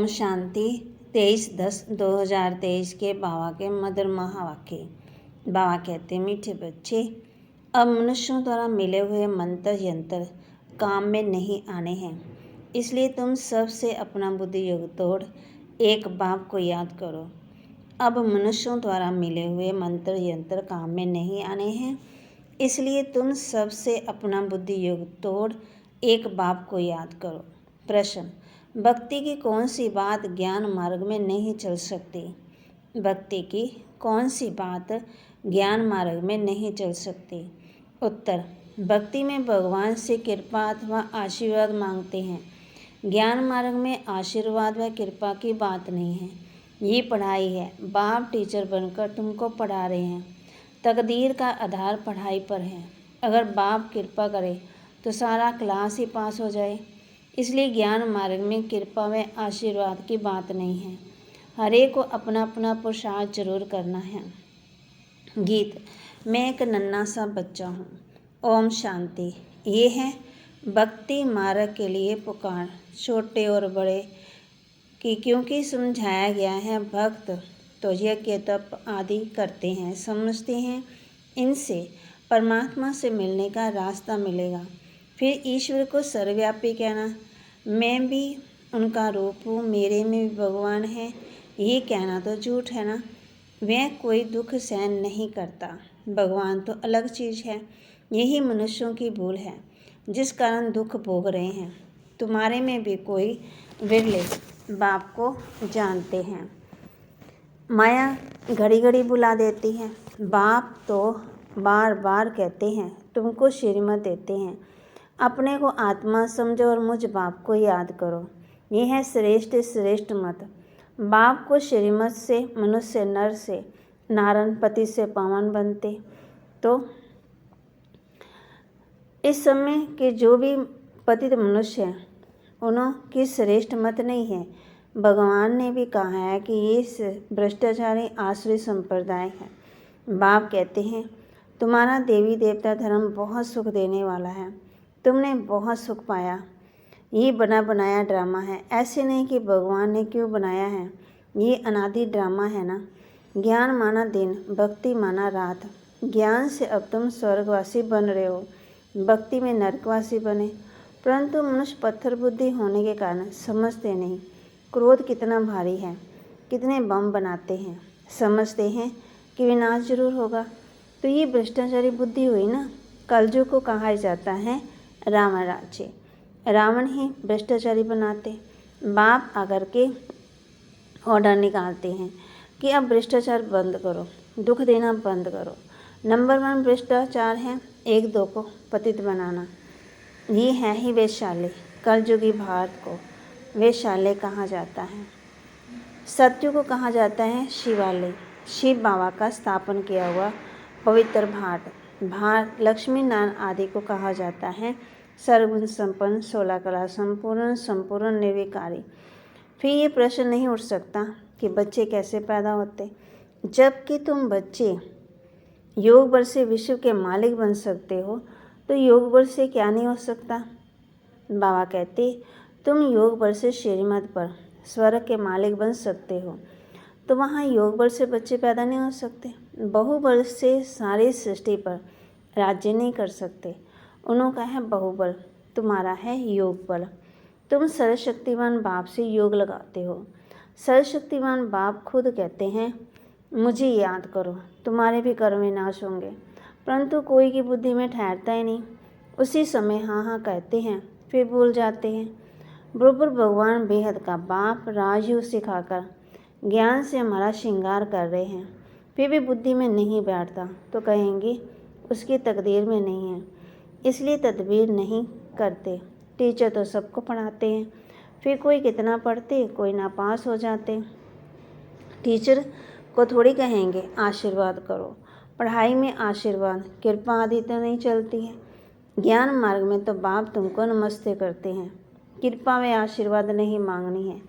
शांति 23/10/2023 के बाबा के मधुर महावाक्य। बाबा कहते, मीठे बच्चे, अब मनुष्यों द्वारा मिले हुए मंत्र यंत्र काम में नहीं आने हैं, इसलिए तुम सब से अपना बुद्धि योग तोड़ एक बाप को याद करो। अब मनुष्यों द्वारा मिले हुए मंत्र यंत्र काम में नहीं आने हैं, इसलिए तुम सब से अपना बुद्धि योग तोड़ एक बाप को याद करो। प्रश्न, भक्ति की कौन सी बात ज्ञान मार्ग में नहीं चल सकती? भक्ति की कौन सी बात ज्ञान मार्ग में नहीं चल सकती? उत्तर, भक्ति में भगवान से कृपा अथवा आशीर्वाद मांगते हैं। ज्ञान मार्ग में आशीर्वाद व कृपा की बात नहीं है, ये पढ़ाई है। बाप टीचर बनकर तुमको पढ़ा रहे हैं। तकदीर का आधार पढ़ाई पर है। अगर बाप कृपा करे तो सारा क्लास ही पास हो जाए, इसलिए ज्ञान मार्ग में कृपा व आशीर्वाद की बात नहीं है। हर एक को अपना अपना पुरुषार्थ जरूर करना है। गीत, मैं एक नन्हा सा बच्चा हूँ। ओम शांति। ये है भक्ति मार्ग के लिए पुकार, छोटे और बड़े की, क्योंकि समझाया गया है भक्त तो यज्ञ तप आदि करते हैं, समझते हैं इनसे परमात्मा से मिलने का रास्ता मिलेगा। फिर ईश्वर को सर्वव्यापी कहना, मैं भी उनका रूप हूँ, मेरे में भी भगवान है, ये कहना तो झूठ है ना। वह कोई दुख सहन नहीं करता, भगवान तो अलग चीज़ है। यही मनुष्यों की भूल है, जिस कारण दुख भोग रहे हैं। तुम्हारे में भी कोई विरले बाप को जानते हैं। माया घड़ी घड़ी बुला देती है। बाप तो बार बार कहते हैं, तुमको श्रीमत देते हैं, अपने को आत्मा समझो और मुझ बाप को याद करो। यह है श्रेष्ठ मत। बाप को श्रीमत से मनुष्य नर से नारायण पति से पावन बनते। तो इस समय के जो भी पतित मनुष्य हैं, उनकी श्रेष्ठ मत नहीं है। भगवान ने भी कहा है कि ये भ्रष्टाचारी आसुरी संप्रदाय है। बाप कहते हैं, तुम्हारा देवी देवता धर्म बहुत सुख देने वाला है, तुमने बहुत सुख पाया। ये बना बनाया ड्रामा है, ऐसे नहीं कि भगवान ने क्यों बनाया है, ये अनादि ड्रामा है ना। ज्ञान माना दिन, भक्ति माना रात। ज्ञान से अब तुम स्वर्गवासी बन रहे हो, भक्ति में नरकवासी बने। परंतु मनुष्य पत्थर बुद्धि होने के कारण समझते नहीं क्रोध कितना भारी है, कितने बम बनाते हैं, समझते हैं कि विनाश जरूर होगा। तो ये भ्रष्टाचारी बुद्धि हुई ना। कलयुग को कहा जाता है रावण राज्य। रावण ही भ्रष्टाचारी बनाते। बाप आकर के ऑर्डर निकालते हैं कि अब भ्रष्टाचार बंद करो, दुख देना बंद करो। नंबर 1 भ्रष्टाचार है, 1-2 को पतित बनाना। ये है ही वैशाल्य। कलयुगी भारत को वैशाल्य कहा जाता है। सत्य को कहा जाता है शिवालय, शिव बाबा का स्थापन किया हुआ पवित्र भाट। लक्ष्मी नारायण आदि को कहा जाता है सर्वगुण संपन्न, 16 कला संपूर्ण निर्विकारी। फिर ये प्रश्न नहीं उठ सकता कि बच्चे कैसे पैदा होते, जबकि तुम बच्चे योग बल से विश्व के मालिक बन सकते हो, तो योग बल से क्या नहीं हो सकता? बाबा कहते, तुम योग बल से श्रीमत पर स्वर्ग के मालिक बन सकते हो, तो वहाँ योग बल से बच्चे पैदा नहीं हो सकते। बहुबल से सारी सृष्टि पर राज्य नहीं कर सकते। उनका है बहुबल, तुम्हारा है योग बल। तुम सर्वशक्तिमान बाप से योग लगाते हो। सर्वशक्तिमान बाप खुद कहते हैं, मुझे याद करो, तुम्हारे भी कर्म विनाश होंगे। परंतु कोई की बुद्धि में ठहरता ही नहीं। उसी समय हाँ हाँ कहते हैं, फिर भूल जाते हैं। बरोबर भगवान बेहद का बाप राजयोग सिखाकर ज्ञान से हमारा श्रृंगार कर रहे हैं, फिर भी बुद्धि में नहीं बैठता, तो कहेंगे उसकी तकदीर में नहीं है, इसलिए तदबीर नहीं करते। टीचर तो सबको पढ़ाते हैं, फिर कोई कितना पढ़ते, कोई नापास हो जाते। टीचर को थोड़ी कहेंगे आशीर्वाद करो। पढ़ाई में आशीर्वाद कृपा आदि तो नहीं चलती है। ज्ञान मार्ग में तो बाप तुमको नमस्ते करते हैं, कृपा व आशीर्वाद नहीं मांगनी है।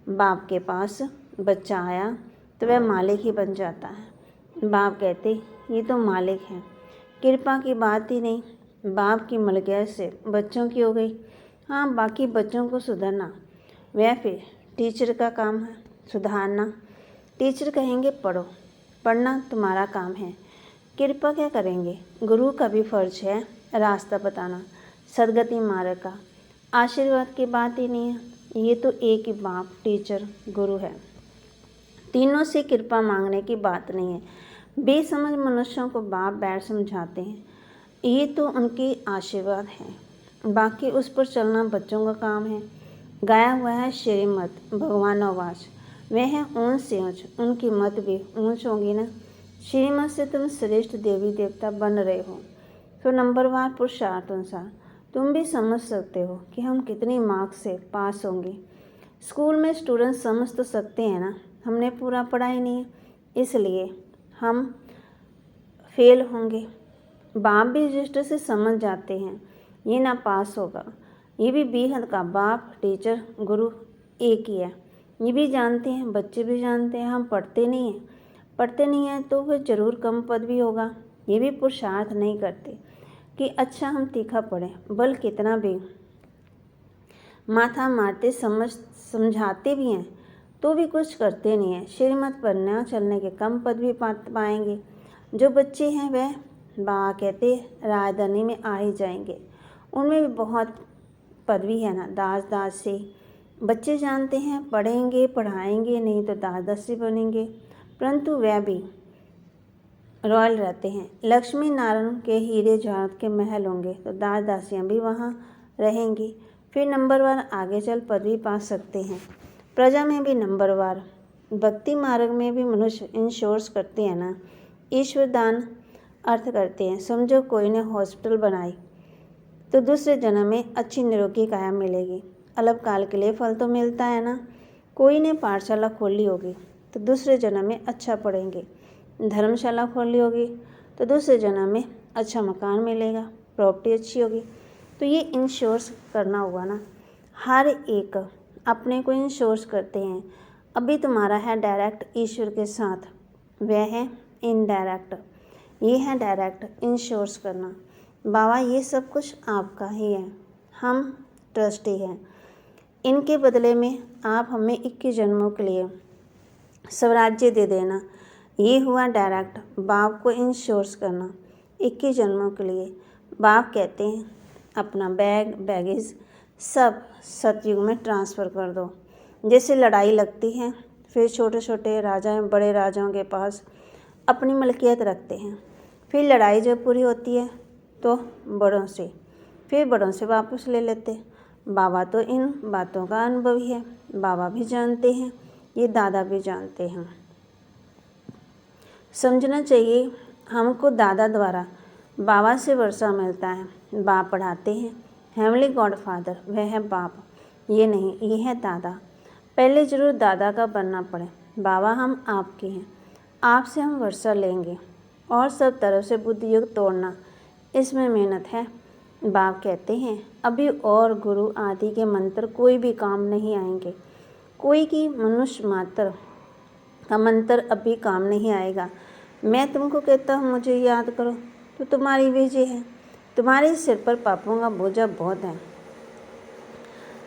बाप के पास बच्चा आया तो वह मालिक ही बन जाता है। बाप कहते, ये तो मालिक है, कृपा की बात ही नहीं। बाप की मलकियत से बच्चों की हो गई। हाँ, बाकी बच्चों को सुधरना, वह फिर टीचर का काम है सुधारना। टीचर कहेंगे पढ़ो, पढ़ना तुम्हारा काम है। कृपा क्या करेंगे? गुरु का भी फर्ज है रास्ता बताना, सदगति मार्ग का। आशीर्वाद की बात ही नहीं है, ये तो एक ही बाप टीचर गुरु है। तीनों से कृपा मांगने की बात नहीं है। बेसमझ मनुष्यों को बाप बैठ समझाते हैं, ये तो उनकी आशीर्वाद है, बाकी उस पर चलना बच्चों का काम है। गाया हुआ है श्रीमत भगवानोवाच, वह है ऊंच से ऊंच, उनकी मत भी ऊंच होगी ना। श्रीमत से तुम श्रेष्ठ देवी देवता बन रहे हो, तो नंबरवार पुरुषार्थ अनुसार तुम भी समझ सकते हो कि हम कितनी मार्क्स से पास होंगे। स्कूल में स्टूडेंट समझ तो सकते हैं ना, हमने पूरा पढ़ा ही नहीं है, इसलिए हम फेल होंगे। बाप भी रजिस्टर से समझ जाते हैं ये ना पास होगा। ये भी बेहद का बाप टीचर गुरु एक ही है, ये भी जानते हैं, बच्चे भी जानते हैं। हम पढ़ते नहीं हैं तो फिर ज़रूर कम पद भी होगा। ये भी पुरुषार्थ नहीं करते कि अच्छा हम तीखा पढ़ें, बल कितना भी माथा मारते समझाते भी हैं तो भी कुछ करते नहीं हैं। श्रीमत पर न चलने के कम पद भी पाएंगे। जो बच्चे हैं वह बा कहते राजधानी में आ ही जाएंगे, उनमें भी बहुत पदवी है ना, दास से। बच्चे जानते हैं पढ़ेंगे पढ़ाएंगे नहीं तो दास से बनेंगे, परंतु वह भी रॉयल रहते हैं। लक्ष्मी नारायण के हीरे जवाहरात के महल होंगे तो दास दासियाँ भी वहाँ रहेंगी। फिर नंबरवार आगे चल पदवी पा सकते हैं, प्रजा में भी नंबरवार। भक्ति मार्ग में भी मनुष्य इंश्योर्स करते हैं ना, ईश्वर दान अर्थ करते हैं। समझो कोई ने हॉस्पिटल बनाई तो दूसरे जन्म में अच्छी निरोगी काया मिलेगी, अल्पकाल के लिए फल तो मिलता है ना। कोई ने पाठशाला खोली होगी तो दूसरे जन्म में अच्छा पढ़ेंगे, धर्मशाला खोली होगी तो दूसरे जन्म में अच्छा मकान मिलेगा, प्रॉपर्टी अच्छी होगी। तो ये इंश्योर्स करना हुआ ना, हर एक अपने को इंश्योर्स करते हैं। अभी तुम्हारा है डायरेक्ट ईश्वर के साथ, वह है इनडायरेक्ट, ये है डायरेक्ट इंश्योर्स करना। बाबा ये सब कुछ आपका ही है, हम ट्रस्टी हैं, इनके बदले में आप हमें 21 जन्मों के लिए स्वराज्य दे देना। ये हुआ डायरेक्ट बाप को इंश्योर्स करना 21 जन्मों के लिए। बाप कहते हैं अपना बैगेज सब सतयुग में ट्रांसफ़र कर दो। जैसे लड़ाई लगती है, फिर छोटे छोटे राजा बड़े राजाओं के पास अपनी मलकियत रखते हैं, फिर लड़ाई जब पूरी होती है तो बड़ों से, फिर बड़ों से वापस ले लेते। बाबा तो इन बातों का अनुभवी है, बाबा भी जानते हैं, ये दादा भी जानते हैं। समझना चाहिए हमको दादा द्वारा बाबा से वर्षा मिलता है। बाप पढ़ाते हैं, हेवनली गॉड फादर वह है बाप, ये नहीं, ये है दादा। पहले ज़रूर दादा का बनना पड़े। बाबा हम आपके हैं, आपसे हम वर्षा लेंगे और सब तरफ से बुद्धि युग तोड़ना, इसमें मेहनत है। बाप कहते हैं अभी और गुरु आदि के मंत्र कोई भी काम नहीं आएंगे, कोई की मनुष्य मात्र का मंत्र अभी काम नहीं आएगा। मैं तुमको कहता हूँ मुझे याद करो तो तुम्हारी विजय है, तुम्हारे सिर पर पापों का बोझा बहुत है।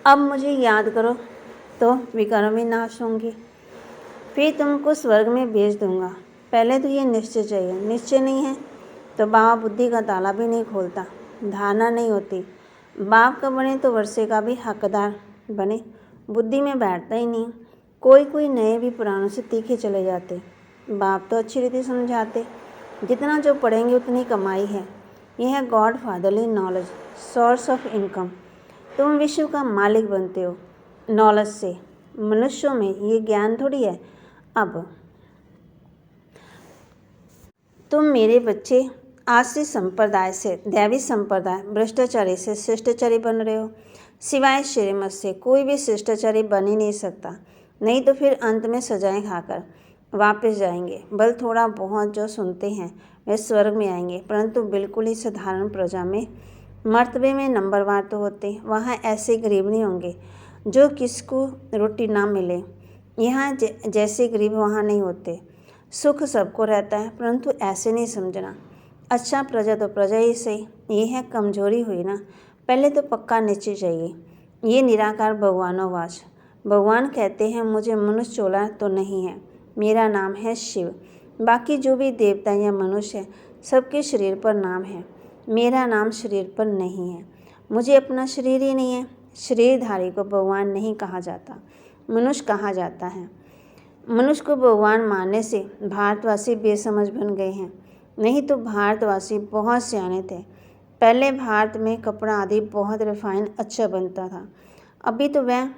अब मुझे याद करो तो विकारों भी नाश होंगे, फिर तुमको स्वर्ग में भेज दूंगा। पहले तो ये निश्चय चाहिए, निश्चय नहीं है तो बाबा बुद्धि का ताला भी नहीं खोलता, धारणा नहीं होती। बाप का बने तो वर्षे का भी हकदार बने, बुद्धि में बैठता ही नहीं। कोई नए भी पुरानों से तीखे चले जाते। बाप तो अच्छी रीति समझाते, जितना जो पढ़ेंगे उतनी कमाई है। यह है God fatherly knowledge, source of income. तुम विश्व का मालिक बनते हो नॉलेज से। मनुष्यों में ये ज्ञान थोड़ी है। अब तुम मेरे बच्चे आश्रित संप्रदाय से दैवी संप्रदाय भ्रष्टाचारी से शिष्टाचारी बन रहे हो। सिवाय श्रीमत से कोई भी शिष्टाचारी बन ही नहीं सकता, नहीं तो फिर अंत में सजाएं खाकर वापस जाएंगे। बल थोड़ा बहुत जो सुनते हैं वे स्वर्ग में आएंगे, परंतु बिल्कुल ही साधारण प्रजा में मर्तबे में नंबरवार तो होते। वहाँ ऐसे गरीब नहीं होंगे जो किसको रोटी ना मिले। यहाँ जैसे गरीब वहाँ नहीं होते। सुख सबको रहता है, परंतु ऐसे नहीं समझना। अच्छा प्रजा तो प्रजा ही सही, ये है कमजोरी हुई ना। पहले तो पक्का निश्चय चाहिए। ये निराकार भगवानोवाच, भगवान कहते हैं मुझे मनुष्य चोला तो नहीं है, मेरा नाम है शिव। बाकी जो भी देवता या मनुष्य है सबके शरीर पर नाम है, मेरा नाम शरीर पर नहीं है। मुझे अपना शरीर ही नहीं है। शरीरधारी को भगवान नहीं कहा जाता, मनुष्य कहा जाता है। मनुष्य को भगवान मानने से भारतवासी बेसमझ बन गए हैं, नहीं तो भारतवासी बहुत सियाने थे। पहले भारत में कपड़ा आदि बहुत रिफाइन अच्छा बनता था। अभी तो वह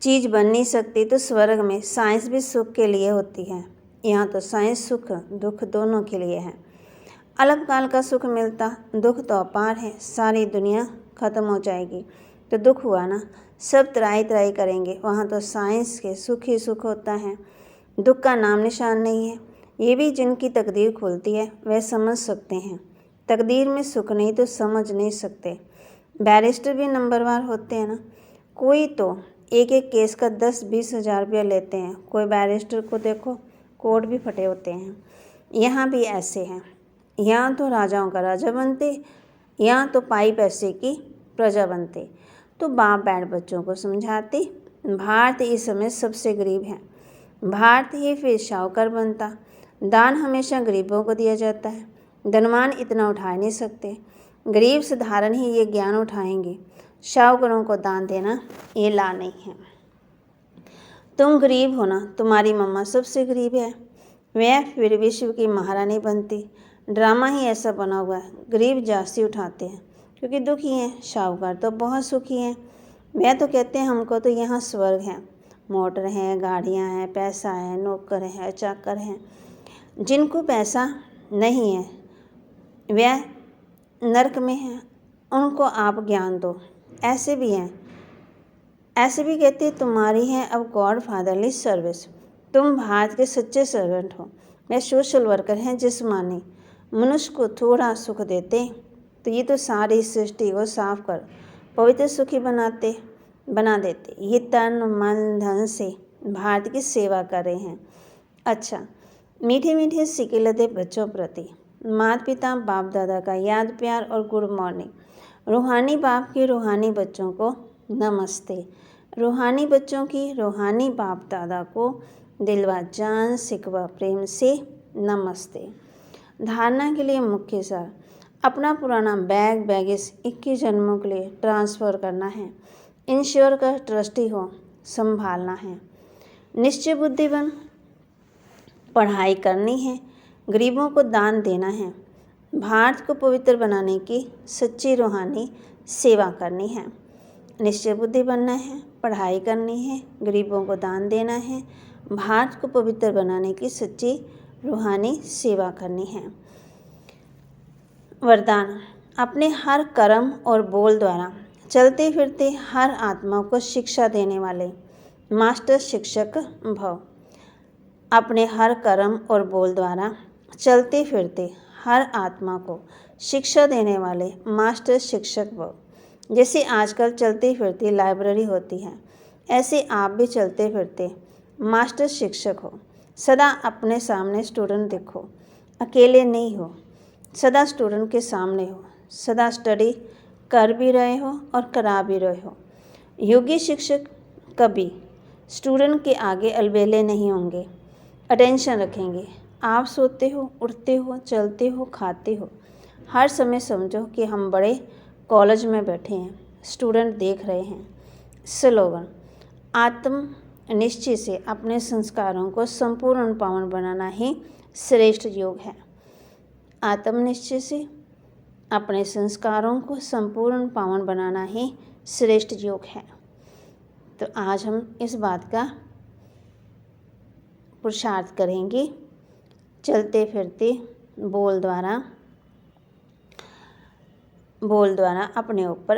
चीज़ बन नहीं सकती, तो स्वर्ग में साइंस भी सुख के लिए होती है। यहाँ तो साइंस सुख दुख दोनों के लिए है। अल्पकाल का सुख मिलता, दुख तो अपार है। सारी दुनिया ख़त्म हो जाएगी तो दुख हुआ ना, सब त्राही त्राही करेंगे। वहाँ तो साइंस के सुख ही सुख होता है, दुख का नाम निशान नहीं है। ये भी जिनकी तकदीर खुलती है वह समझ सकते हैं। तकदीर में सुख नहीं तो समझ नहीं सकते। बैरिस्टर भी नंबरवार होते हैं ना, कोई तो एक एक केस का 10-20 हज़ार रुपया लेते हैं। कोई बैरिस्टर को देखो कोर्ट भी फटे होते हैं। यहाँ भी ऐसे हैं, यहाँ तो राजाओं का राजा बनते, यहाँ तो पाई पैसे की प्रजा बनते। तो बाप बैठ बच्चों को समझाते, भारत इस समय सबसे गरीब है, भारत ही फिर शाहूकार बनता। दान हमेशा गरीबों को दिया जाता है, धनवान इतना उठा नहीं सकते, गरीब साधारण ही ये ज्ञान उठाएंगे। शाहूकारों को दान देना ये ला नहीं है। तुम गरीब हो ना, तुम्हारी मम्मा सबसे गरीब है, वह फिर विश्व की महारानी बनती। ड्रामा ही ऐसा बना हुआ है, गरीब जास्ती उठाते हैं क्योंकि दुखी हैं, शाहूकार तो बहुत सुखी हैं। वह तो कहते हैं हमको तो यहाँ स्वर्ग है, मोटर हैं, गाड़ियाँ हैं, पैसा है, नौकर है, चाकर हैं। जिनको पैसा नहीं है वह नरक में है, उनको आप ज्ञान दो। ऐसे भी हैं, ऐसे भी कहते हैं तुम्हारी है अब गॉड फादरली सर्विस, तुम भारत के सच्चे सर्वेंट हो। वह सोशल वर्कर हैं जिस्मानी, मनुष्य को थोड़ा सुख देते तो ये तो सारी सृष्टि को साफ कर पवित्र सुखी बना देते। ये तन मन धन से भारत की सेवा कर रहे हैं। अच्छा, मीठे मीठे सिक्के लदे बच्चों प्रति माता पिता बाप दादा का याद प्यार और गुड मॉर्निंग। रूहानी बाप के रूहानी बच्चों को नमस्ते। रूहानी बच्चों की रूहानी बाप दादा को दिलवा जान सिकवा प्रेम से नमस्ते। धारणा के लिए मुख्य सार, अपना पुराना बैगेज 21 जन्मों के लिए ट्रांसफ़र करना है। इंश्योर का ट्रस्टी हो, संभालना है। निश्चय बुद्धि बन, पढ़ाई करनी है, गरीबों को दान देना है, भारत को पवित्र बनाने की सच्ची रूहानी सेवा करनी है। निश्चय बुद्धि बनना है, पढ़ाई करनी है, गरीबों को दान देना है, भारत को पवित्र बनाने की सच्ची रूहानी सेवा करनी है। वरदान, अपने हर कर्म और बोल द्वारा चलते फिरते हर आत्मा को शिक्षा देने वाले मास्टर शिक्षक भव। अपने हर कर्म और बोल द्वारा चलते फिरते हर आत्मा को शिक्षा देने वाले मास्टर शिक्षक भव। जैसे आजकल चलती फिरती लाइब्रेरी होती है, ऐसे आप भी चलते फिरते मास्टर शिक्षक हो। सदा अपने सामने स्टूडेंट देखो, अकेले नहीं हो, सदा स्टूडेंट के सामने हो, सदा स्टडी कर भी रहे हो और करा भी रहे हो। योगी शिक्षक कभी स्टूडेंट के आगे अलबेले नहीं होंगे, अटेंशन रखेंगे। आप सोते हो, उठते हो, चलते हो, खाते हो, हर समय समझो कि हम बड़े कॉलेज में बैठे हैं, स्टूडेंट देख रहे हैं। स्लोगन, आत्म निश्चय से अपने संस्कारों को संपूर्ण पावन बनाना ही श्रेष्ठ योग है। आत्मनिश्चय से अपने संस्कारों को संपूर्ण पावन बनाना ही श्रेष्ठ योग है। तो आज हम इस बात का पुरुषार्थ करेंगे, चलते फिरते बोल द्वारा अपने ऊपर